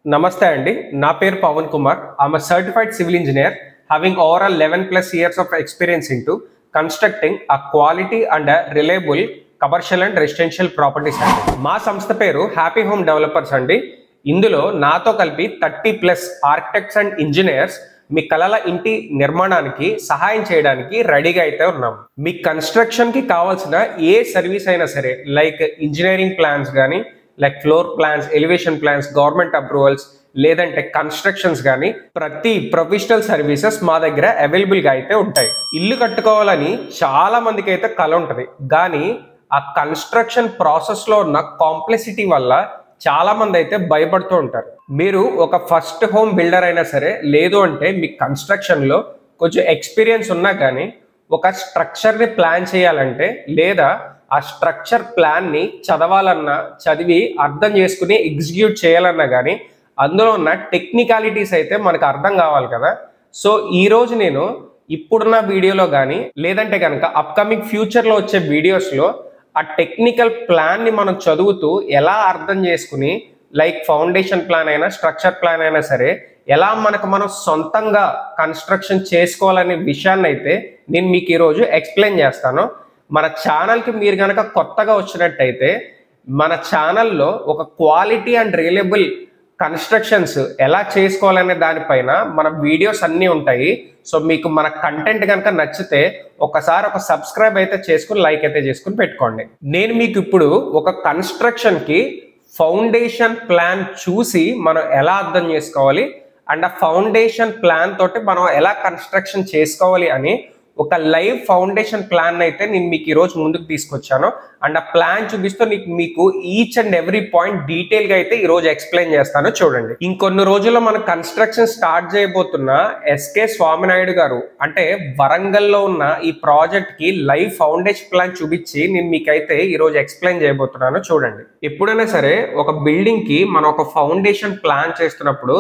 Namaste Andy. Na పేరు Pawan Kumar. I'm a certified civil engineer having overall 11 plus years of experience into constructing a quality and a reliable commercial and residential properties అండి. మా సంస్థ పేరు happy home developers అండి. ఇందులో నాతో కలిపి 30 plus architects and engineers మీ కలల ఇంటి నిర్మాణానికి సహాయం చేయడానికి రెడీగా అయితే ఉన్నాం. మీ కన్స్ట్రక్షన్కి కావాల్సిన ఏ సర్వీస్ అయినా సరే, లైక్ ఇంజనీరింగ్ ప్లాన్స్ కానీ, like floor plans, elevation plans, government approvals, లేదంటే కన్స్ట్రక్షన్స్ కానీ ప్రతి ప్రొఫెషనల్ సర్వీసెస్ మా దగ్గర అవైలబుల్గా అయితే ఉంటాయి. ఇల్లు కట్టుకోవాలని చాలా మందికి అయితే కల ఉంటుంది, కానీ ఆ కన్స్ట్రక్షన్ ప్రాసెస్లో ఉన్న కాంప్లెక్సిటీ వల్ల చాలా మంది అయితే భయపడుతూ ఉంటారు. మీరు ఒక ఫస్ట్ హోమ్ బిల్డర్ అయినా సరే, లేదు అంటే మీ కన్స్ట్రక్షన్లో కొంచెం ఎక్స్పీరియన్స్ ఉన్నా కానీ ఒక స్ట్రక్చర్ని ప్లాన్ చేయాలంటే, లేదా ఆ స్ట్రక్చర్ ప్లాన్ని చదవాలన్నా, చదివి అర్థం చేసుకుని ఎగ్జిక్యూట్ చేయాలన్నా కానీ అందులో ఉన్న టెక్నికాలిటీస్ అయితే మనకు అర్థం కావాలి కదా. సో ఈరోజు నేను ఇప్పుడున్న వీడియోలో కానీ, లేదంటే కనుక అప్కమింగ్ ఫ్యూచర్లో వచ్చే వీడియోస్లో ఆ టెక్నికల్ ప్లాన్ని మనం చదువుతూ ఎలా అర్థం చేసుకుని, లైక్ ఫౌండేషన్ ప్లాన్ అయినా స్ట్రక్చర్ ప్లాన్ అయినా సరే, ఎలా మనం సొంతంగా కన్స్ట్రక్షన్ చేసుకోవాలనే విషయాన్ని అయితే నేను మీకు ఈరోజు ఎక్స్ప్లెయిన్ చేస్తాను. మన ఛానల్కి మీరు కనుక కొత్తగా వచ్చినట్టయితే మన ఛానల్లో ఒక క్వాలిటీ అండ్ రిలయబుల్ కన్స్ట్రక్షన్స్ ఎలా చేసుకోవాలనే దానిపైన మన వీడియోస్ అన్నీ ఉంటాయి. సో మీకు మన కంటెంట్ కనుక నచ్చితే ఒకసారి ఒక సబ్స్క్రైబ్ అయితే చేసుకుని, లైక్ అయితే చేసుకుని పెట్టుకోండి. నేను మీకు ఇప్పుడు ఒక కన్స్ట్రక్షన్కి ఫౌండేషన్ ప్లాన్ చూసి మనం ఎలా అర్థం చేసుకోవాలి, అండ్ ఆ ఫౌండేషన్ ప్లాన్ తోటి మనం ఎలా కన్స్ట్రక్షన్ చేసుకోవాలి అని ఒక లైవ్ ఫౌండేషన్ ప్లాన్ అయితే నేను మీకు ఈరోజు ముందుకు తీసుకొచ్చాను. అండ్ ఆ ప్లాన్ చూపిస్తూ మీకు ఈచ్ అండ్ ఎవ్రీ పాయింట్ డీటెయిల్గా అయితే ఈరోజు ఎక్స్ప్లెయిన్ చేస్తాను. చూడండి, ఇంకొన్ని రోజుల్లో మన కన్స్ట్రక్షన్ స్టార్ట్ చేయబోతున్న ఎస్కే స్వామినాయుడు గారు, అంటే వరంగల్లో ఉన్న ఈ ప్రాజెక్ట్కి లైవ్ ఫౌండేషన్ ప్లాన్ చూపించి నేను మీకైతే ఈరోజు ఎక్స్ప్లెయిన్ చేయబోతున్నాను. చూడండి, ఎప్పుడైనా సరే ఒక బిల్డింగ్కి మనం ఒక ఫౌండేషన్ ప్లాన్ చేస్తున్నప్పుడు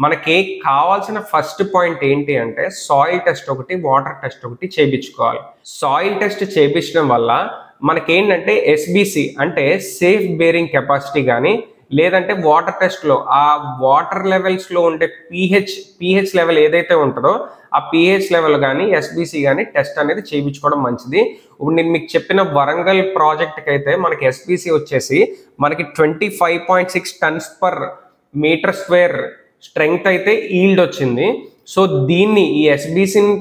మనకి కావాల్సిన ఫస్ట్ పాయింట్ ఏంటి అంటే సాయిల్ టెస్ట్ ఒకటి, వాటర్ టెస్ట్ ఒకటి చేయించుకోవాలి. సాయిల్ టెస్ట్ చేయించడం వల్ల మనకేంటంటే ఎస్బిసి అంటే సేఫ్ బేరింగ్ కెపాసిటీ కానీ, లేదంటే వాటర్ టెస్ట్లో ఆ వాటర్ లెవెల్స్లో ఉండే పిహెచ్ లెవెల్ ఏదైతే ఉంటుందో ఆ పిహెచ్ లెవెల్ కానీ, ఎస్బిసి కానీ టెస్ట్ అనేది చేయించుకోవడం మంచిది. ఇప్పుడు నేను మీకు చెప్పిన వరంగల్ ప్రాజెక్ట్కి అయితే మనకి ఎస్బిసి వచ్చేసి మనకి 25.6 tons per meter square strength అయితే ఈల్డ్ వచ్చింది. సో దీన్ని ఈ ఎస్బిసిని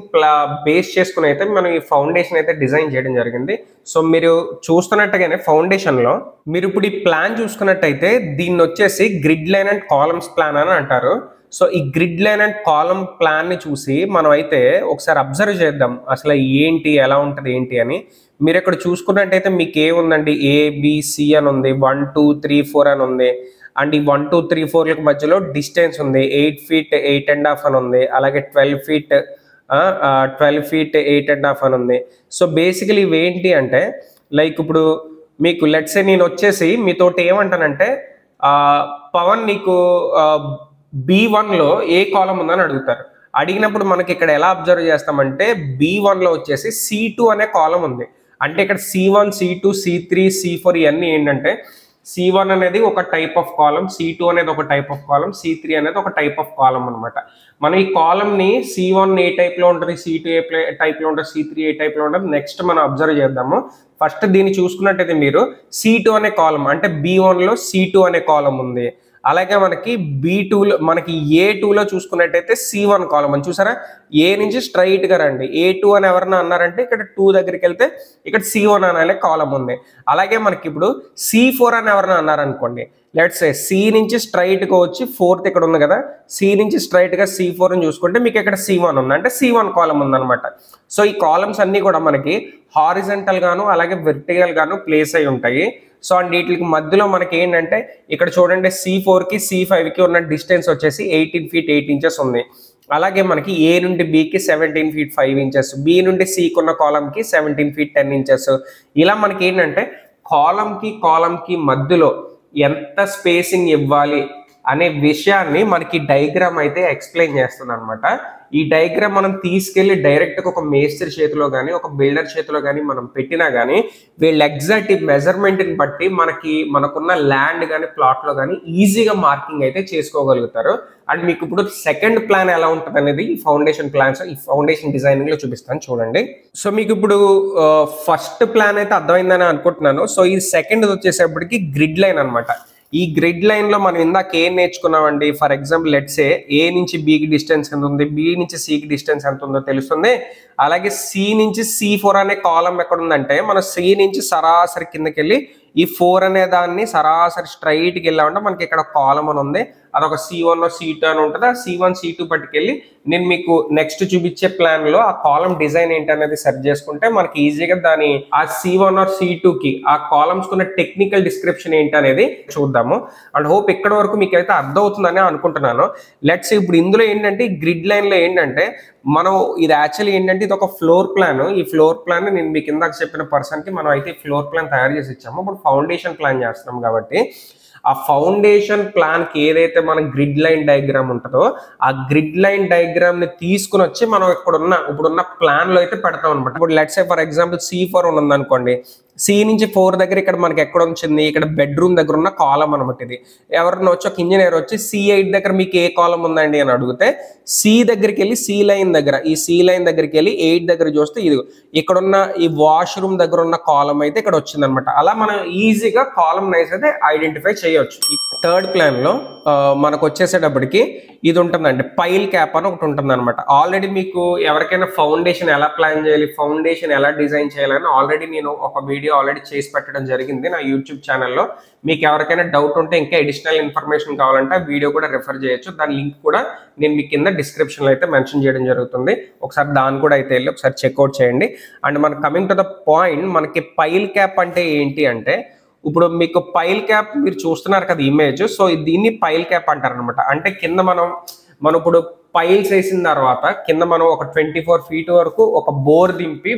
బేస్ చేసుకుని అయితే మనం ఈ ఫౌండేషన్ అయితే డిజైన్ చేయడం జరిగింది. సో మీరు చూస్తున్నట్టుగానే ఫౌండేషన్లో మీరు ఇప్పుడు ఈ ప్లాన్ చూసుకున్నట్టయితే దీన్ని వచ్చేసి grid line and columns plan అని అంటారు. సో ఈ గ్రిడ్ లైన్ అండ్ కాలమ్ ప్లాన్ని చూసి మనం అయితే ఒకసారి అబ్జర్వ్ చేద్దాం అసలు ఏంటి, ఎలా ఉంటుంది ఏంటి అని. మీరు ఇక్కడ చూసుకున్నట్టయితే మీకు ఏముందండి, ఏబిసి అని ఉంది, 1 2 3 4 అని ఉంది. అండ్ ఈ 1 2 3 4లకు మధ్యలో డిస్టెన్స్ ఉంది, 8 feet 8.5 అని ఉంది, అలాగే 12 feet 8.5 అని ఉంది. సో బేసికలీ ఇవి ఏంటి అంటే, లైక్ ఇప్పుడు మీకు లెట్స్ సే నేను వచ్చేసి మీతోటి ఏమంటానంటే, పవన్ నీకు B1లో ఏ కాలం ఉందని అడుగుతారు. అడిగినప్పుడు మనకి ఇక్కడ ఎలా అబ్జర్వ్ చేస్తామంటే B1లో వచ్చేసి C2 అనే కాలం ఉంది. అంటే ఇక్కడ C1 C2 C3 C4 ఇవన్నీ ఏంటంటే C1 అనేది ఒక టైప్ ఆఫ్ కాలం, C2 అనేది ఒక టైప్ ఆఫ్ కాలం, C3 అనేది ఒక టైప్ ఆఫ్ కాలం అనమాట. మనం ఈ కాలంని C1 ఏ టైప్లో ఉంటుంది, C2 ఏ టైప్లో ఉంటుంది, C3 ఏ టైప్లో ఉంటుంది, నెక్స్ట్ మనం అబ్జర్వ్ చేద్దాము. ఫస్ట్ దీన్ని చూసుకున్నట్టయితే మీరు C2 అనే కాలం అంటే B1లో C2 అనే కాలం ఉంది. అలాగే మనకి B2లో మనకి A2లో చూసుకున్నట్టయితే C1 కాలం అని చూసారా. ఏ నుంచి స్ట్రైట్గా రండి, A2 అని ఎవరన్నా అన్నారంటే ఇక్కడ 2 దగ్గరికి వెళ్తే ఇక్కడ C1 అనే కాలం ఉంది. అలాగే మనకి ఇప్పుడు C4 అని ఎవరన్నా అన్నారనుకోండి, లెట్స్ సే C నుంచి స్ట్రైట్గా వచ్చి 4th ఇక్కడ ఉంది కదా, C నుంచి స్ట్రైట్గా C4 అని చూసుకుంటే మీకు ఇక్కడ C1 ఉంది, అంటే C1 కాలం ఉందన్నమాట. సో ఈ కాలమ్స్ అన్నీ కూడా మనకి హారిజంటల్ గాను అలాగే వెర్టికల్ గాను ప్లేస్ అయి ఉంటాయి. సో అండ్ వీటికి మధ్యలో మనకి ఏంటంటే ఇక్కడ చూడండి C4కి C5కి ఉన్న డిస్టెన్స్ వచ్చేసి 18 feet 8 inches ఉంది. అలాగే మనకి A నుండి Bకి 17 feet 5 inches, B నుండి Cకి ఉన్న కాలంకి 17 feet 10 inches. ఇలా మనకి ఏంటంటే కాలంకి మధ్యలో ఎంత స్పేసింగ్ ఇవ్వాలి, అనే విషయాన్ని మనకి డయాగ్రామ్ అయితే ఎక్స్ప్లెయిన్ చేస్తుంది అనమాట. ఈ డయాగ్రామ్ మనం తీసుకెళ్లి డైరెక్ట్గా ఒక మేస్త్రి చేతిలో కానీ ఒక బిల్డర్ చేతిలో కానీ మనం పెట్టినా కానీ వీళ్ళ ఎగ్జాక్ట్ మెజర్మెంట్ని బట్టి మనకున్న ల్యాండ్ కానీ ప్లాట్లో కానీ ఈజీగా మార్కింగ్ అయితే చేసుకోగలుగుతారు. అండ్ మీకు ఇప్పుడు సెకండ్ ప్లాన్ ఎలా ఉంటుంది అనేది ఈ ఫౌండేషన్ ప్లాన్స్ ఈ ఫౌండేషన్ డిజైనింగ్ లో చూపిస్తాను చూడండి. సో మీకు ఇప్పుడు ఫస్ట్ ప్లాన్ అయితే అర్థమైందని అనుకుంటున్నాను. సో ఈ సెకండ్ వచ్చేసేపటికి గ్రిడ్ లైన్ అనమాట. ఈ గ్రిడ్ లైన్ లో మనం ఇందాక ఏం నేర్చుకున్నామండి, ఫర్ ఎగ్జాంపుల్ లెట్స్ సే ఏ నుంచి బికి డిస్టెన్స్ ఎంత ఉంది, బి నుంచి సికి డిస్టెన్స్ ఎంత ఉందో తెలుస్తుంది. అలాగే సి నుంచి C4 అనే కాలం ఎక్కడ ఉందంటే మనం సి నుంచి సరాసరి కిందకి వెళ్ళి ఈ 4 అనే దాన్ని సరాసరి స్ట్రైట్కి వెళ్ళామంటే మనకి ఇక్కడ కాలం అని ఉంది, అదొక C1 C2 అని ఉంటుంది. ఆ C1 C2 పట్టుకెళ్ళి నేను మీకు నెక్స్ట్ చూపించే ప్లాన్ లో ఆ కాలం డిజైన్ ఏంటి అనేది సెర్చ్ చేసుకుంటే మనకి ఈజీగా దాని ఆ C1 C2 కి ఆ కాలమ్స్ కున్న టెక్నికల్ డిస్క్రిప్షన్ ఏంటి అనేది చూద్దాము. అండ్ హోప్ ఇక్కడ వరకు మీకు అయితే అర్థం అవుతుందని అనుకుంటున్నాను. లెట్స్ ఇప్పుడు ఇందులో ఏంటంటే గ్రిడ్ లైన్ లో ఏంటంటే మనం ఇది యాక్చువల్లీ ఏంటంటే ఇది ఒక ఫ్లోర్ ప్లాన్. ఈ ఫ్లోర్ ప్లాన్ నేను మీకు ఇందాక చెప్పిన పర్సన్ కి మనం అయితే ఫ్లోర్ ప్లాన్ తయారు చేసి ఇచ్చాము. ఇప్పుడు ఫౌండేషన్ ప్లాన్ చేస్తున్నాం కాబట్టి ఆ ఫౌండేషన్ ప్లాన్ కి ఏదైతే మన గ్రిడ్ లైన్ డయాగ్రామ్ ఉంటుందో ఆ గ్రిడ్ లైన్ డయాగ్రామ్ ని తీసుకుని వచ్చి మనం ఇప్పుడున్న ప్లాన్ లో అయితే పెడతాం అనమాట. ఇప్పుడు let's say for example C4 ఉంది అనుకోండి, C నుంచి 4 దగ్గర ఇక్కడ మనకి ఎక్కడ వచ్చింది, ఇక్కడ బెడ్రూమ్ దగ్గర ఉన్న కాలం అనమాట. ఇది ఎవరైనా వచ్చి ఒక ఇంజనీర్ వచ్చి C8 దగ్గర మీకు ఏ కాలం ఉందండి అని అడిగితే C దగ్గరికి వెళ్ళి C లైన్ దగ్గర ఈ C లైన్ దగ్గరికి వెళ్ళి 8 దగ్గర చూస్తే ఇది ఇక్కడున్న ఈ వాష్రూమ్ దగ్గర ఉన్న కాలం అయితే ఇక్కడ వచ్చింది అనమాట. అలా మనం ఈజీగా కాలం నైస్ అయితే ఐడెంటిఫై చేయొచ్చు. థర్డ్ ప్లాన్ లో మనకు వచ్చేసేటప్పటికి ఇది ఉంటుందండి, పైల్ క్యాప్ అని ఒకటి ఉంటుంది అనమాట. ఆల్రెడీ మీకు ఎవరికైనా ఫౌండేషన్ ఎలా ప్లాన్ చేయాలి, ఫౌండేషన్ ఎలా డిజైన్ చేయాలని ఆల్రెడీ నేను ఒక వీడియో ఆల్రెడీ చేసి పెట్టడం జరిగింది నా యూట్యూబ్ ఛానల్లో. మీకు ఎవరికైనా డౌట్ ఉంటే ఇంకా అడిషనల్ ఇన్ఫర్మేషన్ కావాలంటే ఆ వీడియో కూడా రెఫర్ చేయొచ్చు. దాని లింక్ కూడా నేను మీకు కింద డిస్క్రిప్షన్లో అయితే మెన్షన్ చేయడం జరుగుతుంది. ఒకసారి దాన్ని కూడా అయితే వెళ్ళి ఒకసారి చెక్అవుట్ చేయండి. అండ్ మనకి కమింగ్ టు ద పాయింట్, మనకి పైల్ క్యాప్ అంటే ఏంటి అంటే ఇప్పుడు మీకు పైల్ క్యాప్ మీరు చూస్తున్నారు కదా ఇమేజ్, సో దీన్ని పైల్ క్యాప్ అంటారు అనమాట. అంటే కింద మనం ఇప్పుడు పైల్స్ వేసిన తర్వాత కింద మనం ఒక 24 feet వరకు ఒక బోర్ దింపి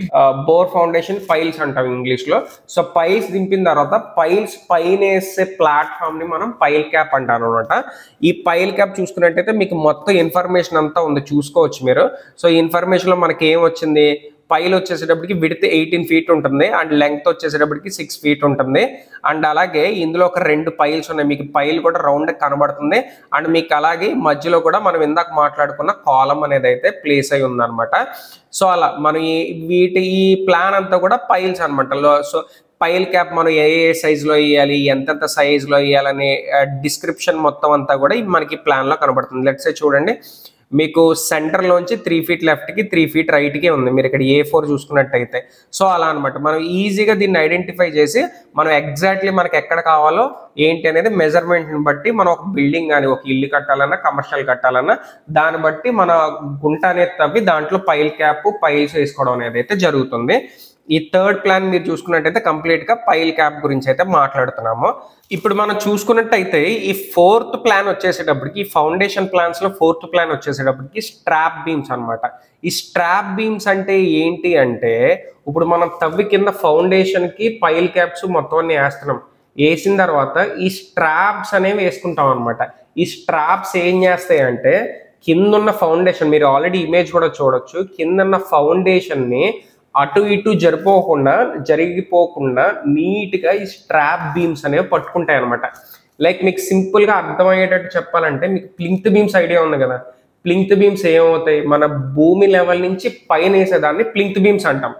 బోర్ ఫౌండేషన్ పైల్స్ అంటాం ఇంగ్లీష్ లో. సో పైల్స్ దింపిన తర్వాత పైల్స్ పైన వేసే ప్లాట్ఫామ్ ని మనం పైల్ క్యాప్ అంటాం అనమాట. ఈ పైల్ క్యాప్ చూసుకున్నట్టయితే మీకు మొత్తం ఇన్ఫర్మేషన్ అంతా ఉంది, చూసుకోవచ్చు మీరు. సో ఈ ఇన్ఫర్మేషన్ లో మనకి ఏం వచ్చింది, పైల్ వచ్చేసేటప్పటికి విడ్త్ 18 feet ఉంటుంది అండ్ లెంగ్త్ వచ్చేసేటప్పటికి 6 feet ఉంటుంది. అండ్ అలాగే ఇందులో ఒక 2 పైల్స్ ఉన్నాయి, మీకు పైల్ కూడా రౌండ్ కనబడుతుంది. అండ్ మీకు అలాగే మధ్యలో కూడా మనం ఇందాక మాట్లాడుకున్న కాలం అనేది అయితే ప్లేస్ అయి ఉందన్నమాట. సో అలా మనం ఈ ప్లాన్ అంతా కూడా పైల్స్ అనమాట. సో పైల్ క్యాప్ మనం ఏ సైజులో వేయాలి, ఎంతెంత సైజులో వేయాలనే డిస్క్రిప్షన్ మొత్తం అంతా కూడా మనకి ప్లాన్లో కనబడుతుంది. లెట్స్ సే చూడండి, మీకు సెంటర్లోంచి 3 feet లెఫ్ట్కి 3 feet రైట్కి ఉంది, మీరు ఇక్కడ A4 చూసుకున్నట్టయితే. సో అలా అనమాట మనం ఈజీగా దీన్ని ఐడెంటిఫై చేసి మనం ఎగ్జాక్ట్లీ మనకి ఎక్కడ కావాలో ఏంటి అనేది మెజర్మెంట్ని బట్టి మనం ఒక బిల్డింగ్ కానీ ఒక ఇల్లు కట్టాలన్నా కమర్షియల్ కట్టాలన్నా దాన్ని బట్టి మన గుంట అనేది తవ్వి దాంట్లో పైల్ క్యాప్ పైల్స్ వేసుకోవడం అనేది అయితే జరుగుతుంది. ఈ థర్డ్ ప్లాన్ మీరు చూసుకున్నట్టయితే కంప్లీట్ గా పైల్ క్యాప్ గురించి అయితే మాట్లాడుతున్నాము. ఇప్పుడు మనం చూసుకున్నట్టయితే ఈ ఫోర్త్ ప్లాన్ వచ్చేసేటప్పటికి ఈ ఫౌండేషన్ ప్లాన్స్ లో ఫోర్త్ ప్లాన్ వచ్చేసేటప్పటికి స్ట్రాప్ బీమ్స్ అనమాట. ఈ స్ట్రాప్ బీమ్స్ అంటే ఏంటి అంటే ఇప్పుడు మనం తవ్వి కింద ఫౌండేషన్ కి పైల్ క్యాప్స్ మొత్తం అన్ని వేస్తున్నాం, వేసిన తర్వాత ఈ స్ట్రాప్స్ అనేవి వేసుకుంటాం అనమాట. ఈ స్ట్రాప్స్ ఏం చేస్తాయి అంటే కిందున్న ఫౌండేషన్ మీరు ఆల్రెడీ ఇమేజ్ కూడా చూడొచ్చు, కిందన్న ఫౌండేషన్ ని అటు ఇటు జరిగిపోకుండా నీట్గా ఈ స్ట్రాప్ బీమ్స్ అనేవి పట్టుకుంటాయి అనమాట. లైక్ మీకు సింపుల్గా అర్థమయ్యేటట్టు చెప్పాలంటే మీకు ప్లింత్ బీమ్స్ ఐడియా ఉంది కదా, ప్లింత్ బీమ్స్ ఏమవుతాయి మన భూమి లెవెల్ నుంచి పైన వేసేదాన్ని ప్లింత్ బీమ్స్ అంటాం.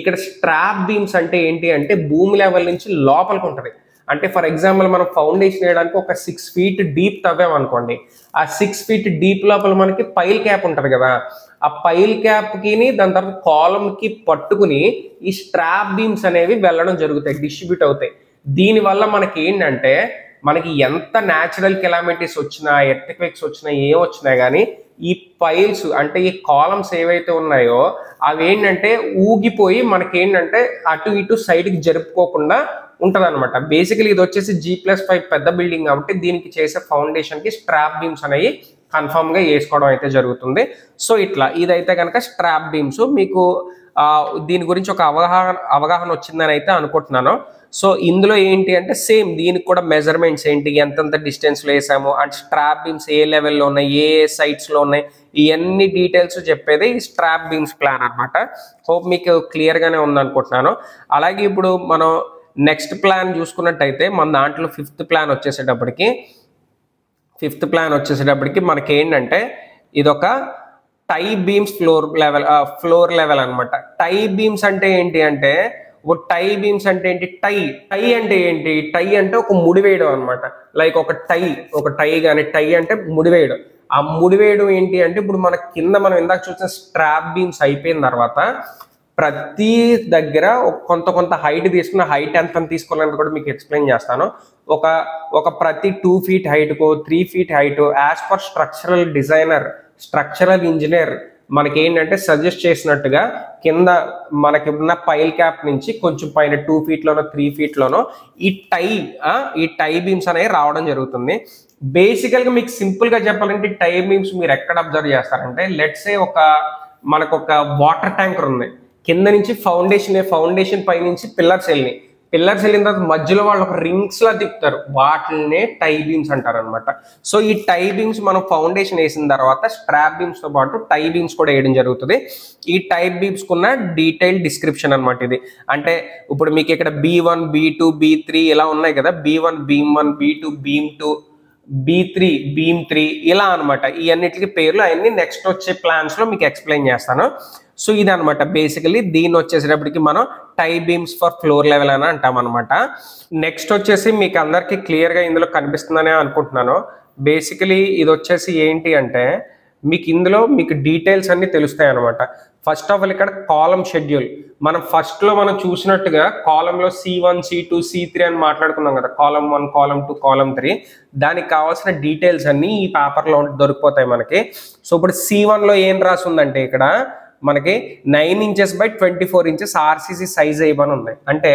ఇక్కడ స్ట్రాప్ బీమ్స్ అంటే ఏంటి అంటే భూమి లెవెల్ నుంచి లోపలికి ఉంటుంది. అంటే ఫర్ ఎగ్జాంపుల్ మనం ఫౌండేషన్ వేయడానికి ఒక 6 feet డీప్ తవ్వామనుకోండి, ఆ 6 feet డీప్ లోపల మనకి పైల్ క్యాప్ ఉంటుంది కదా, ఆ పైల్ క్యాప్కి దాని తర్వాత కాలంకి పట్టుకుని ఈ స్ట్రాప్ బీమ్స్ అనేవి వెళ్ళడం జరుగుతాయి, డిస్ట్రిబ్యూట్ అవుతాయి. దీనివల్ల మనకి ఏంటంటే మనకి ఎంత న్యాచురల్ కెలామిటీస్ వచ్చినా ఎర్త్క్వేక్స్ వచ్చినా ఏం వచ్చినా కానీ ఈ పైల్స్ అంటే ఈ కాలమ్స్ ఏవైతే ఉన్నాయో అవి ఏంటంటే ఊగిపోయి మనకి ఏంటంటే అటు ఇటు సైడ్కి జరుపుకోకుండా ఉంటుంది అనమాట. బేసికలీ ఇది వచ్చేసి G+5 పెద్ద బిల్డింగ్ కాబట్టి దీనికి చేసే ఫౌండేషన్కి స్ట్రాప్ బీమ్స్ అనేవి కన్ఫామ్గా వేసుకోవడం అయితే జరుగుతుంది. సో ఇట్లా ఇదైతే కనుక స్ట్రాప్ బీమ్స్. మీకు దీని గురించి ఒక అవగాహన వచ్చిందని అయితే అనుకుంటున్నాను. సో ఇందులో ఏంటి అంటే సేమ్ దీనికి కూడా మెజర్మెంట్స్ ఏంటి, ఎంతెంత డిస్టెన్స్లో వేసాము, అండ్ స్ట్రాప్ బీమ్స్ ఏ లెవెల్లో ఉన్నాయి, ఏ సైట్స్లో ఉన్నాయి, ఇవన్నీ డీటెయిల్స్ చెప్పేది ఈ స్ట్రాప్ బీమ్స్ ప్లాన్ అనమాట. హోప్ మీకు క్లియర్గానే ఉందనుకుంటున్నాను. అలాగే ఇప్పుడు మనం నెక్స్ట్ ప్లాన్ చూసుకున్నట్టయితే మన దాంట్లో ఫిఫ్త్ ప్లాన్ వచ్చేసేటప్పటికి మనకి ఏంటంటే ఇదొక టై బీమ్స్ ఫ్లోర్ లెవెల్ అనమాట. టై బీమ్స్ అంటే ఏంటి అంటే టై బీమ్స్ అంటే ఏంటి, టై అంటే ఏంటి, టై అంటే ఒక ముడివేయడం అనమాట. లైక్ ఒక టై కానీ టై అంటే ముడివేయడం. ఆ ముడివేయడం ఏంటి అంటే ఇప్పుడు మన కింద మనం ఇందాక చూసిన స్ట్రాప్ బీమ్స్ అయిపోయిన తర్వాత ప్రతి దగ్గర కొంత హైట్ తీసుకున్న, హైట్ ఎంత తీసుకోవాలని కూడా మీకు ఎక్స్ప్లెయిన్ చేస్తాను. ఒక ప్రతి 2 feet హైట్కో 3 feet height as per structural engineer మనకి ఏంటంటే సజెస్ట్ చేసినట్టుగా కింద మనకి ఉన్న పైల్ క్యాప్ నుంచి కొంచెం పైన 2 feetలోనో 3 feetలోనో ఈ టై బీమ్స్ అనేవి రావడం జరుగుతుంది. బేసికల్గా మీకు సింపుల్గా చెప్పాలంటే టై బీమ్స్ మీరు ఎక్కడ అబ్జర్వ్ చేస్తారంటే లెట్స్ సే మనకు ఒక వాటర్ ట్యాంకర్ ఉంది, కింద నుంచి ఫౌండేషన్ పై నుంచి పిల్లర్స్ వెళ్ళిన తర్వాత మధ్యలో వాళ్ళు ఒక రింగ్స్ లా తిప్పుతారు, వాటినే టై బీమ్స్ అంటారు అనమాట. సో ఈ టై బీమ్స్ మనం ఫౌండేషన్ వేసిన తర్వాత స్ట్రాప్ బీమ్స్ తో పాటు టై బీమ్స్ కూడా వేయడం జరుగుతుంది. ఈ టై బీమ్స్ కున్న డీటెయిల్ డిస్క్రిప్షన్ అనమాట ఇది. అంటే ఇప్పుడు మీకు ఇక్కడ B1 B2 B3 ఇలా ఉన్నాయి కదా, B1 beam 1 B2 beam 2 B3 beam 3 ఇలా అనమాట. ఈ అన్నిటికీ పేర్లు అవన్నీ నెక్స్ట్ వచ్చే ప్లాన్స్ లో మీకు ఎక్స్ప్లెయిన్ చేస్తాను. సో ఇది అనమాట బేసికలీ. దీన్ని వచ్చేసేటప్పటికి మనం టై బీమ్స్ ఫర్ ఫ్లోర్ లెవెల్ అని అంటాం అనమాట. నెక్స్ట్ వచ్చేసి మీకు అందరికీ క్లియర్గా ఇందులో కనిపిస్తుందనే అనుకుంటున్నాను. బేసికలీ ఇది వచ్చేసి ఏంటి అంటే మీకు డీటెయిల్స్ అన్ని తెలుస్తాయి అనమాట. ఫస్ట్ ఆఫ్ ఆల్ ఇక్కడ కాలమ్ షెడ్యూల్ మనం చూసినట్టుగా కాలంలో C1 C2 C3 అని మాట్లాడుకున్నాం కదా, కాలమ్ 1 కాలమ్ 2 కాలమ్ 3. దానికి కావాల్సిన డీటెయిల్స్ అన్ని ఈ పేపర్లో దొరికిపోతాయి మనకి. సో ఇప్పుడు C1లో ఏం రాసి ఉందంటే ఇక్కడ మనకి 9 inches by 24 inches RCC size ఇవ్వని ఉన్నాయి. అంటే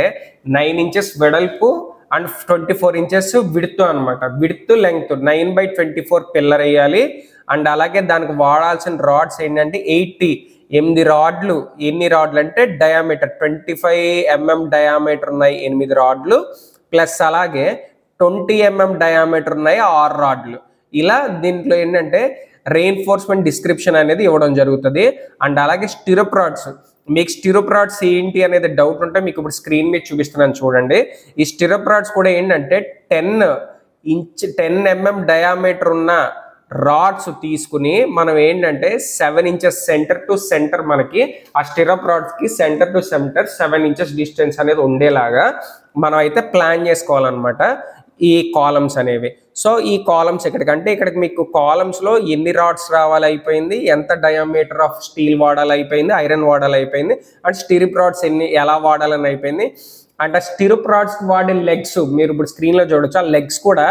9 inches వెడల్పు అండ్ 24 inches విడ్త్ అనమాట. విడ్త్ లెంగ్త్ 9 by 24 పిల్లర్ వేయాలి. అండ్ అలాగే దానికి వాడాల్సిన రాడ్స్ ఏంటంటే 8 రాడ్లు. ఎన్ని రాడ్లు అంటే డయామీటర్ 25 mm డయామీటర్ ఉన్నాయి 8 రాడ్లు, ప్లస్ అలాగే 20 mm డయామీటర్ ఉన్నాయి 6 రాడ్లు. ఇలా దీంట్లో ఏంటంటే రెయిన్ఫోర్స్మెంట్ డిస్క్రిప్షన్ అనేది ఇవ్వడం జరుగుతుంది. అండ్ అలాగే స్టిరప్ రాడ్స్, మీకు స్టిరప్ రాడ్స్ ఏంటి అనేది డౌట్ ఉంటే మీకు ఇప్పుడు స్క్రీన్ మీద చూపిస్తున్నాను చూడండి. ఈ స్టిరప్ రాడ్స్ కూడా ఏంటంటే 10 mm డయామీటర్ ఉన్న రాడ్స్ తీసుకుని మనం ఏంటంటే 7 inches సెంటర్ టు సెంటర్ మనకి ఆ స్టిరప్ రాడ్స్ కి centre to centre 7 inches distance అనేది ఉండేలాగా మనం అయితే ప్లాన్ చేసుకోవాలన్నమాట ఈ కాలమ్స్ అనేవి. సో ఈ కాలమ్స్ ఇక్కడికి మీకు కాలమ్స్ లో ఎన్ని రాడ్స్ రావాలి అయిపోయింది, ఎంత డయామీటర్ ఆఫ్ స్టీల్ వాడాలి అయిపోయింది, ఐరన్ వాడాలి అయిపోయింది, అండ్ స్టిరప్ రాడ్స్ ఎలా వాడాలని అయిపోయింది. అండ్ ఆ స్టిరప్ రాడ్స్ వాడే లెగ్స్ మీరు ఇప్పుడు స్క్రీన్ లో చూడొచ్చు. ఆ లెగ్స్ కూడా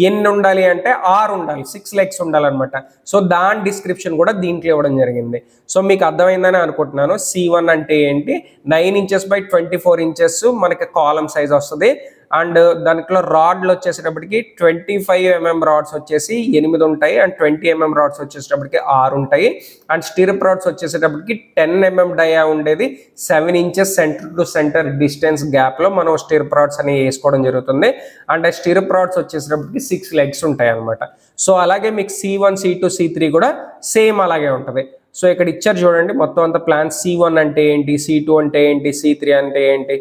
ఎన్ని ఉండాలి అంటే 6 ఉండాలి, 6 legs ఉండాలన్నమాట. సో దాని డిస్క్రిప్షన్ కూడా దీంట్లో ఇవ్వడం జరిగింది. సో మీకు అర్థమైందని అనుకుంటున్నాను. C1 అంటే ఏంటి, 9 inches by 24 inches మనకి కాలమ్ సైజ్ వస్తుంది. అండ్ దాంట్లో రాడ్లు వచ్చేసేటప్పటికి 25 mm రాడ్స్ వచ్చేసి 8 ఉంటాయి, అండ్ 20 mm రాడ్స్ వచ్చేసేటప్పటికి 6 ఉంటాయి. అండ్ స్టిరప్ రాడ్స్ వచ్చేసేటప్పటికి 10 mm డయా ఉండేది 7 inches centre to centre distance gap లో మనం స్టిరప్ రాడ్స్ అని వేసుకోవడం జరుగుతుంది. అండ్ స్టిరప్ రాడ్స్ వచ్చేసేటప్పటికి 6 legs ఉంటాయి అనమాట. సో అలాగే మీకు C1 C2 C3 కూడా సేమ్ అలాగే ఉంటుంది. సో ఇక్కడ ఇచ్చారు చూడండి మొత్తం అంతా ప్లాన్. C1 అంటే ఏంటి, C2 అంటే ఏంటి, C3 అంటే ఏంటి.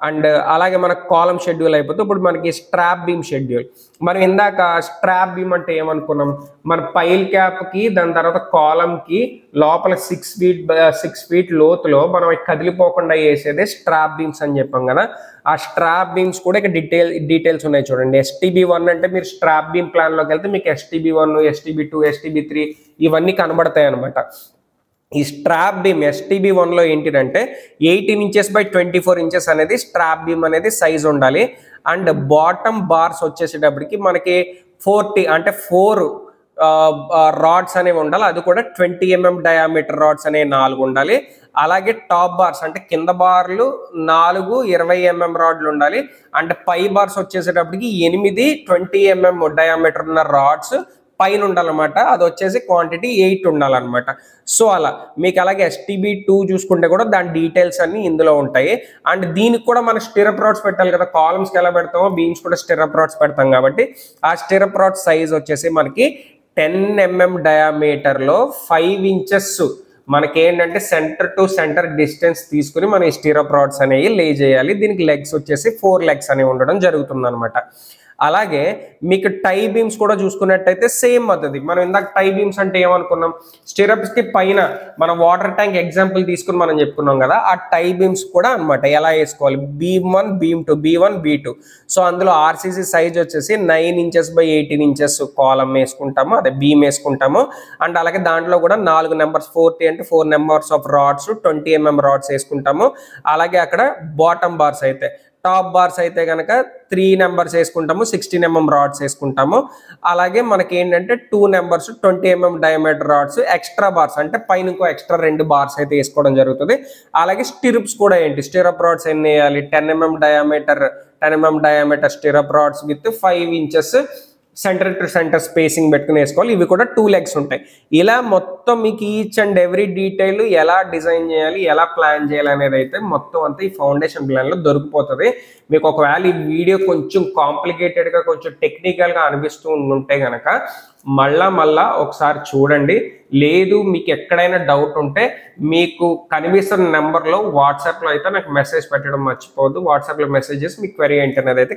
అండ్ అలాగే మనకు కాలమ్ షెడ్యూల్ అయిపోతే ఇప్పుడు మనకి స్ట్రాప్ బీమ్ షెడ్యూల్. మనం ఇందాక స్ట్రాప్ బీమ్ అంటే ఏమనుకున్నాం, మన పైల్ క్యాప్ కి దాని తర్వాత కాలమ్ కి లోపల 6 feet లోతులో మనం కదిలిపోకుండా వేసేదే స్ట్రాప్ బీమ్స్ అని చెప్పాం కదా. ఆ స్ట్రాప్ బీమ్స్ కూడా ఇక్కడ డీటెయిల్స్ ఉన్నాయి చూడండి. STB1 అంటే మీరు స్ట్రాప్ బీమ్ ప్లాన్ లోకి వెళ్తే మీకు STB1 STB2 STB3 ఇవన్నీ కనబడతాయి అనమాట. ఈ స్ట్రాప్ బీమ్ STB1లో ఏంటిదంటే 18 inches by 24 inches అనేది స్ట్రాప్ బీమ్ అనేది సైజ్ ఉండాలి. అండ్ బాటమ్ బార్స్ వచ్చేసేటప్పటికి మనకి 4 రాడ్స్ అనేవి ఉండాలి. అది కూడా 20 mm డయామీటర్ రాడ్స్ అనేవి 4 ఉండాలి. అలాగే టాప్ బార్స్ అంటే కింద బార్లు 4 20 mm రాడ్లు ఉండాలి. అండ్ పై బార్స్ వచ్చేసేటప్పటికి 8 20 mm డయామీటర్ ఉన్న రాడ్స్ పైన ఉండాలన్నమాట. అది వచ్చేసి క్వాంటిటీ 8 ఉండాలన్నమాట. సో అలా మీకు అలాగే STB2 చూసుకుంటే కూడా దాని డీటెయిల్స్ అన్ని ఇందులో ఉంటాయి. అండ్ దీనికి కూడా మనం స్టిరప్ రాడ్స్ పెట్టాలి కదా, కాలమ్స్కి ఎలా పెడతామో బీమ్స్ కూడా స్టిరప్ రాడ్స్ పెడతాం కాబట్టి ఆ స్టిరప్ రాడ్ సైజ్ వచ్చేసి మనకి 10 mm డయామీటర్లో 5 ఇంచెస్ మనకి ఏంటంటే సెంటర్ టు సెంటర్ డిస్టెన్స్ తీసుకుని మనం ఈ స్టిరప్ రాడ్స్ అనేవి లే చేయాలి. దీనికి లెగ్స్ వచ్చేసి 4 లెగ్స్ అనేవి ఉండడం జరుగుతుంది అనమాట. అలాగే మీకు టై బీమ్స్ కూడా చూసుకున్నట్టయితే సేమ్ పద్ధతి. మనం ఇందాక టై బీమ్స్ అంటే ఏమనుకున్నాం, స్టిరప్స్ కి పైన మన వాటర్ ట్యాంక్ ఎగ్జాంపుల్ తీసుకుని మనం చెప్పుకున్నాం కదా, ఆ టై బీమ్స్ కూడా అనమాట ఎలా వేసుకోవాలి, B1 B2 B1 B2. So అందులో RCC సైజ్ వచ్చేసి 9 inches by 18 inches కాలమ్ వేసుకుంటాము, అదే బీమ్ వేసుకుంటాము. అండ్ అలాగే దాంట్లో కూడా 4 నెంబర్స్ 40 అంటే 4 numbers of rods 20 mm rods వేసుకుంటాము. అలాగే అక్కడ బాటమ్ బార్స్ అయితే, టాప్ బార్స్ అయితే కనుక 3 నెంబర్స్ వేసుకుంటాము, 16 mm రాడ్స్ వేసుకుంటాము. అలాగే మనకి ఏంటంటే 2 numbers 20 mm diameter rods, extra bars అంటే పైన ఇంకో ఎక్స్ట్రా 2 బార్స్ అయితే వేసుకోవడం జరుగుతుంది. అలాగే స్టిరప్స్ కూడా ఏంటి, స్టిరప్ రాడ్స్ ఎన్ని వేయాలి, 10 mm diameter stir up rods with 5 inches centre to centre spacing పెట్టుకుని వేసుకోవాలి. ఇవి కూడా 2 లెగ్స్ ఉంటాయి. ఇలా మొత్తం మీకు ఈచ్ అండ్ ఎవ్రీ డీటెయిల్ ఎలా డిజైన్ చేయాలి, ఎలా ప్లాన్ చేయాలి అనేది అయితే మొత్తం అంతా ఈ ఫౌండేషన్ ప్లాన్లో దొరికిపోతుంది. మీకు ఒకవేళ ఈ వీడియో కొంచెం కాంప్లికేటెడ్గా కొంచెం టెక్నికల్గా అనిపిస్తూ ఉంటే కనుక మళ్ళా ఒకసారి చూడండి. లేదు మీకు ఎక్కడైనా డౌట్ ఉంటే మీకు కనిపిస్తున్న నెంబర్లో వాట్సాప్లో అయితే నాకు మెసేజ్ పెట్టడం మర్చిపోవద్దు. వాట్సాప్లో మెసేజ్ చేసి మీ క్వరీ ఏంటనేది అయితే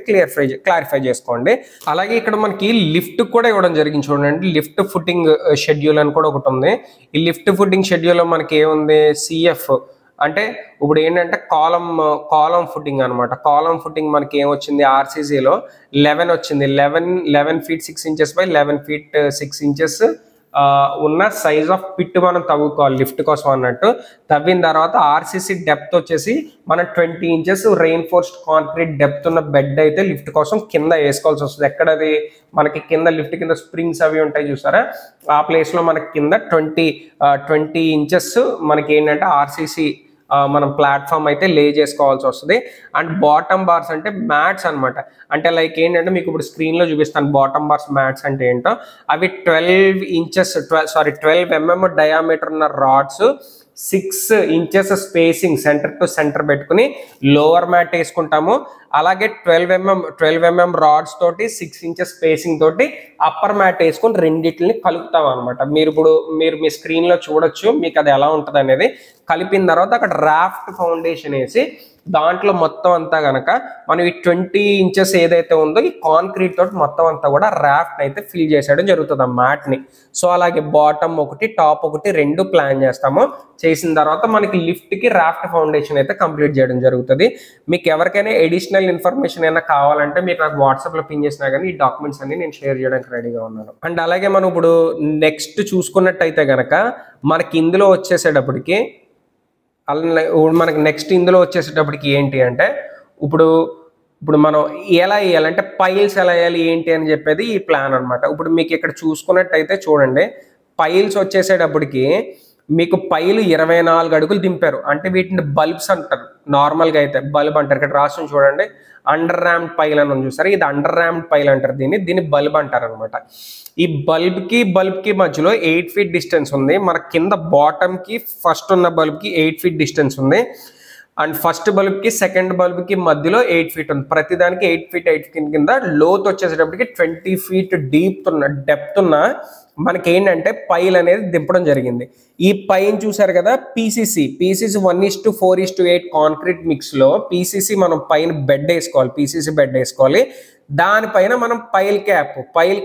క్లారిఫై చేసుకోండి. అలాగే ఇక్కడ మనకి లిఫ్ట్ కూడా ఇవ్వడం జరిగింది చూడండి. లిఫ్ట్ ఫుటింగ్ షెడ్యూల్ అని కూడా ఒకటి ఉంది. ఈ లిఫ్ట్ ఫుటింగ్ షెడ్యూల్లో మనకి ఏముంది, CF అంటే ఇప్పుడు ఏంటంటే కాలం ఫుటింగ్ అనమాట. కాలం ఫుటింగ్ మనకి ఏమొచ్చింది, RCCలో 11 వచ్చింది. 11 feet 6 inches by 11 feet 6 inches ఉన్న సైజ్ ఆఫ్ పిట్ మనం తవ్వుకోవాలి లిఫ్ట్ కోసం అన్నట్టు. తవ్విన తర్వాత RCC డెప్త్ వచ్చేసి మనం 20 inches రెయిన్ఫోర్స్డ్ కాంక్రీట్ డెప్త్ ఉన్న బెడ్ అయితే లిఫ్ట్ కోసం కింద వేసుకోవాల్సి వస్తుంది. ఎక్కడది మనకి కింద లిఫ్ట్ కింద స్ప్రింగ్స్ అవి ఉంటాయి చూసారా, ఆ ప్లేస్లో మనకి కింద 20 inches మనకి ఏంటంటే RCC మనం ప్లాట్ఫామ్ అయితే లే చేసుకోవాల్సి వస్తుంది. అండ్ బాటమ్ బార్స్ అంటే మ్యాట్స్ అనమాట. అంటే లైక్ ఏంటంటే మీకు ఇప్పుడు స్క్రీన్లో చూపిస్తాను బాటమ్ బార్స్ మ్యాట్స్ అంటే ఏంటో. అవి 12 mm డయామీటర్ ఉన్న rods 6 inches spacing centre to centre పెట్టుకుని లోవర్ మ్యాట్ వేసుకుంటాము. అలాగే 12 mm రాడ్స్ తోటి 6 inches స్పేసింగ్ తోటి అప్పర్ మ్యాట్ వేసుకొని రెండింటిని కలుపుతాం అనమాట. మీరు మీ స్క్రీన్లో చూడొచ్చు మీకు అది ఎలా ఉంటుంది అనేది. కలిపిన తర్వాత అక్కడ రాఫ్ట్ ఫౌండేషన్ వేసి దాంట్లో మొత్తం అంతా కనుక మనం ఈ 20 inches ఏదైతే ఉందో ఈ కాంక్రీట్ తోటి మొత్తం అంతా కూడా రాఫ్ట్ అయితే ఫిల్ చేసేయడం జరుగుతుంది ఆ మ్యాట్ని. సో అలాగే బాటమ్ ఒకటి టాప్ ఒకటి 2 ప్లాన్ చేస్తాము. చేసిన తర్వాత మనకి లిఫ్ట్కి రాఫ్ట్ ఫౌండేషన్ అయితే కంప్లీట్ చేయడం జరుగుతుంది. మీకు ఎవరికైనా ఎడిషనల్ ఇన్ఫర్మేషన్ అయినా కావాలంటే మీరు నాకు వాట్సాప్లో పిన్ చేసినా కానీ ఈ డాక్యుమెంట్స్ అన్ని నేను షేర్ చేయడానికి రెడీగా ఉన్నాను. అండ్ అలాగే మనం ఇప్పుడు నెక్స్ట్ చూసుకున్నట్టయితే కనుక మనకి ఇందులో వచ్చేసేటప్పటికి మనకి నెక్స్ట్ ఇందులో వచ్చేసేటప్పటికి ఏంటి అంటే ఇప్పుడు మనం ఎలా వేయాలంటే పైల్స్ ఎలా వేయాలి ఏంటి అని చెప్పేది ఈ ప్లాన్ అనమాట. ఇప్పుడు మీకు ఇక్కడ చూసుకున్నట్టయితే చూడండి, పైల్స్ వచ్చేసేటప్పటికి మీకు పైలు 24 అడుగులు దింపారు. అంటే వీటిని బల్బ్స్ అంటారు. నార్మల్గా అయితే బల్బ్ అంటారు. ఇక్కడ రాసుకుని చూడండి, అండర్ ర్యామ్డ్ పైల్ అని చూసారు, ఇది అండర్ ర్యామ్డ్ పైల్ అంటారు. దీన్ని బల్బ్ అంటారు అనమాట. ఈ బల్బ్కి మధ్యలో 8 feet డిస్టెన్స్ ఉంది. మన కింద బాటమ్కి ఫస్ట్ ఉన్న బల్బ్కి 8 feet డిస్టెన్స్ ఉంది. అండ్ ఫస్ట్ బల్బ్కి సెకండ్ బల్బ్కి మధ్యలో 8 feet ఉంది. ప్రతిదానికి 8 feet కింద లోతు వచ్చేసేటప్పటికి 20 feet డెప్త్ ఉన్న మనకి ఏంటంటే పైల్ అనేది దింపడం జరిగింది. ఈ పైన చూసారు కదా PCC 1:4:8 కాంక్రీట్ మిక్స్లో PCC మనం పైన బెడ్ వేసుకోవాలి, PCC బెడ్ వేసుకోవాలి. దానిపైన మనం పైల్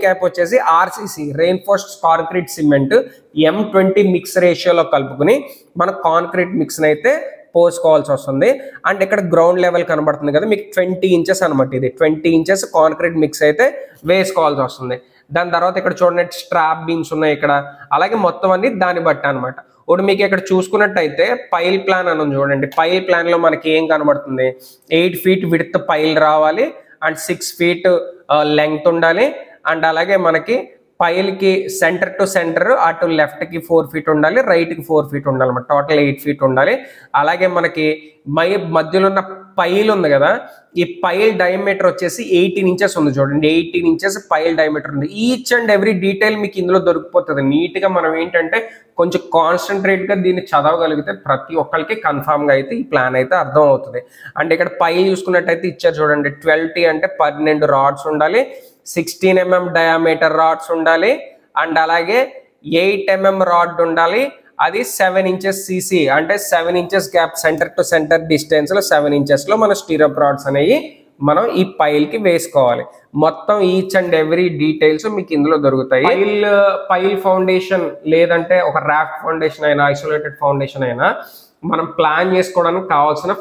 క్యాప్ వచ్చేసి RCC reinforced concrete cement M20 mix రేషియోలో కలుపుకుని మన కాంక్రీట్ మిక్స్ని అయితే పోసుకోవాల్సి వస్తుంది. అండ్ ఇక్కడ గ్రౌండ్ లెవెల్ కనబడుతుంది కదా మీకు 20 inches అనమాట. ఇది 20 inches కాంక్రీట్ మిక్స్ అయితే వేసుకోవాల్సి వస్తుంది. దాని తర్వాత ఇక్కడ చూడండి స్ట్రాప్ బీమ్స్ ఉన్నాయి ఇక్కడ. అలాగే మొత్తం అన్ని దాన్ని బట్టి అనమాట. ఇప్పుడు మీకు ఇక్కడ చూసుకున్నట్టయితే పైల్ ప్లాన్ అని చూడండి. పైల్ ప్లాన్లో మనకి ఏం కనబడుతుంది, 8 feet విడ్త్ పైల్ రావాలి అండ్ 6 feet లెంగ్త్ ఉండాలి. అండ్ అలాగే మనకి పైల్కి సెంటర్ టు సెంటర్ అటు లెఫ్ట్కి 4 feet ఉండాలి, రైట్కి 4 feet ఉండాలి, టోటల్ 8 feet ఉండాలి. అలాగే మనకి మధ్యలో ఉన్న పైల్ ఉంది కదా, ఈ పైల్ డయామీటర్ వచ్చేసి 18 ఇంచెస్ ఉంది చూడండి. 18 ఇంచెస్ పైల్ డయామీటర్ ఉంది. ఈచ్ అండ్ ఎవ్రీ డీటెయిల్ మీకు ఇందులో దొరికిపోతుంది. నీట్గా మనం ఏంటంటే కొంచెం కాన్సన్ట్రేట్గా దీన్ని చదవగలిగితే ప్రతి ఒక్కరికి కన్ఫామ్గా అయితే ఈ ప్లాన్ అయితే అర్థం అవుతుంది. అండ్ ఇక్కడ పైల్ చూసుకున్నట్టయితే ఇచ్చారు చూడండి. 12T అంటే 12 రాడ్స్ ఉండాలి, 16 mm డయామీటర్ రాడ్స్ ఉండాలి, అండ్ అలాగే 8 mm రాడ్ ఉండాలి. అది 7 ఇంచెస్ సిసి అంటే 7 inches gap, centre to centre distance లో 7 ఇంచెస్ లో మన స్టీరప్ రాడ్స్ అనేవి మనం ఈ పైల్ కి వేసుకోవాలి. మొత్తం ఈచ్ అండ్ ఎవ్రీ డీటెయిల్స్ మీకు ఇందులో దొరుకుతాయి. పైల్ ఫౌండేషన్ లేదంటే ఒక ర్యాఫ్ట్ ఫౌండేషన్ అయినా, ఐసోలేటెడ్ ఫౌండేషన్ అయినా మనం ప్లాన్ చేసుకోవడానికి కావాల్సిన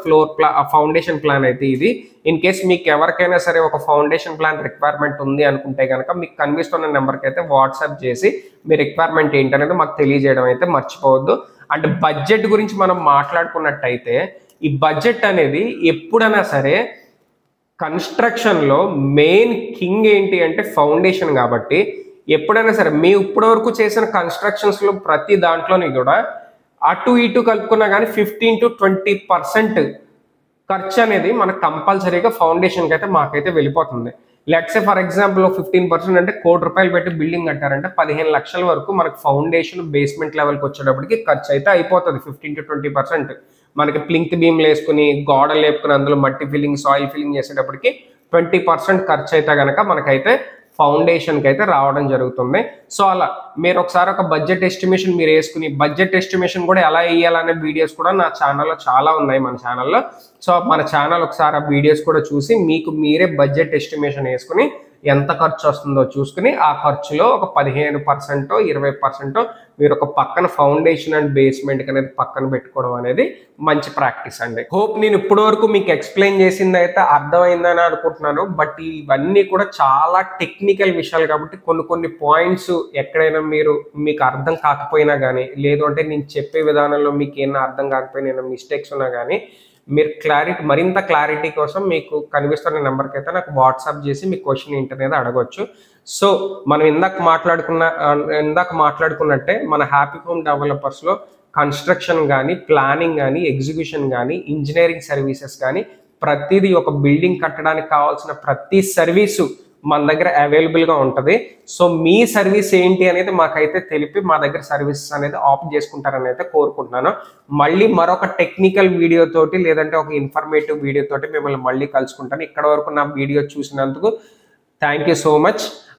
ఫౌండేషన్ ప్లాన్ అయితే ఇది. ఇన్ కేస్ మీకు ఎవరికైనా సరే ఒక ఫౌండేషన్ ప్లాన్ రిక్వైర్మెంట్ ఉంది అనుకుంటే కనుక మీకు కనిపిస్తున్న నెంబర్కి అయితే వాట్సాప్ చేసి మీ రిక్వైర్మెంట్ ఏంటనేది మాకు తెలియజేయడం అయితే మర్చిపోవద్దు. అండ్ బడ్జెట్ గురించి మనం మాట్లాడుకున్నట్టయితే ఈ బడ్జెట్ అనేది ఎప్పుడైనా సరే కన్స్ట్రక్షన్లో మెయిన్ కింగ్ ఏంటి అంటే ఫౌండేషన్. కాబట్టి ఎప్పుడైనా సరే మీ ఇప్పటి వరకు చేసిన కన్స్ట్రక్షన్స్లో ప్రతి దాంట్లోని కూడా అటు ఇటు కలుపుకున్నా కానీ 15 to 20% ఖర్చు అనేది మనకు కంపల్సరీగా ఫౌండేషన్కి అయితే మాకైతే వెళ్ళిపోతుంది. లెట్స్ ఫర్ ఎగ్జాంపుల్ 15% అంటే ₹1,00,00,000 పెట్టి బిల్డింగ్ కట్టారంటే 15 లక్షల వరకు మనకు ఫౌండేషన్ బేస్మెంట్ లెవెల్కి వచ్చేటప్పటికి ఖర్చు అయితే అయిపోతుంది. 15 to 20% మనకి ప్లింక్ బీమ్లు వేసుకుని గోడలు లేపుకుని అందులో మట్టి ఫిల్లింగ్, సాయిల్ ఫిల్లింగ్ చేసేటప్పటికి 20% ఖర్చు అయితే కనుక మనకైతే ఫౌండేషన్కి అయితే రావడం జరుగుతుంది. సో అలా మీరు ఒకసారి ఒక బడ్జెట్ ఎస్టిమేషన్ మీరు వేసుకుని, బడ్జెట్ ఎస్టిమేషన్ కూడా ఎలా వేయాలనే వీడియోస్ కూడా నా ఛానల్లో చాలా ఉన్నాయి మన ఛానల్లో. సో మన ఛానల్ ఒకసారి ఆ వీడియోస్ కూడా చూసి మీకు మీరే బడ్జెట్ ఎస్టిమేషన్ వేసుకుని ఎంత ఖర్చు వస్తుందో చూసుకుని ఆ ఖర్చులో ఒక 15%, 20% మీరు ఒక పక్కన ఫౌండేషన్ అండ్ బేస్మెంట్ అనేది పక్కన పెట్టుకోవడం అనేది మంచి ప్రాక్టీస్ అండి. హోప్ నేను ఇప్పటి వరకు మీకు ఎక్స్ప్లెయిన్ చేసింది అయితే అర్థమైందని అనుకుంటున్నాను. బట్ ఇవన్నీ కూడా చాలా టెక్నికల్ విషయాలు కాబట్టి కొన్ని పాయింట్స్ ఎక్కడైనా మీకు అర్థం కాకపోయినా కానీ, లేదు అంటే నేను చెప్పే విధానంలో మీకు ఏమైనా అర్థం కాకపోయినా మిస్టేక్స్ ఉన్నా కానీ మీరు మరింత క్లారిటీ కోసం మీకు కనిపిస్తున్న నెంబర్కి అయితే నాకు వాట్సాప్ చేసి మీ క్వశ్చన్ ఏంటనేది అడగవచ్చు. సో మనం ఇందాక మాట్లాడుకున్నట్టే మన హ్యాపీ హోమ్ డెవలపర్స్లో కన్స్ట్రక్షన్ కానీ, ప్లానింగ్ కానీ, ఎగ్జిక్యూషన్ కానీ, ఇంజనీరింగ్ సర్వీసెస్ కానీ ప్రతిదీ ఒక బిల్డింగ్ కట్టడానికి కావాల్సిన ప్రతి సర్వీసు మన దగ్గర అవైలబుల్గా ఉంటుంది. సో మీ సర్వీస్ ఏంటి అనేది మాకైతే తెలిపి మా దగ్గర సర్వీసెస్ అనేది ఆఫ్ చేసుకుంటారని అయితే కోరుకుంటున్నాను. మళ్ళీ మరొక టెక్నికల్ వీడియోతోటి లేదంటే ఒక ఇన్ఫర్మేటివ్ వీడియోతోటి మిమ్మల్ని మళ్ళీ కలుసుకుంటాను. ఇక్కడ వరకు నా వీడియో చూసినందుకు థ్యాంక్ యూ సో మచ్.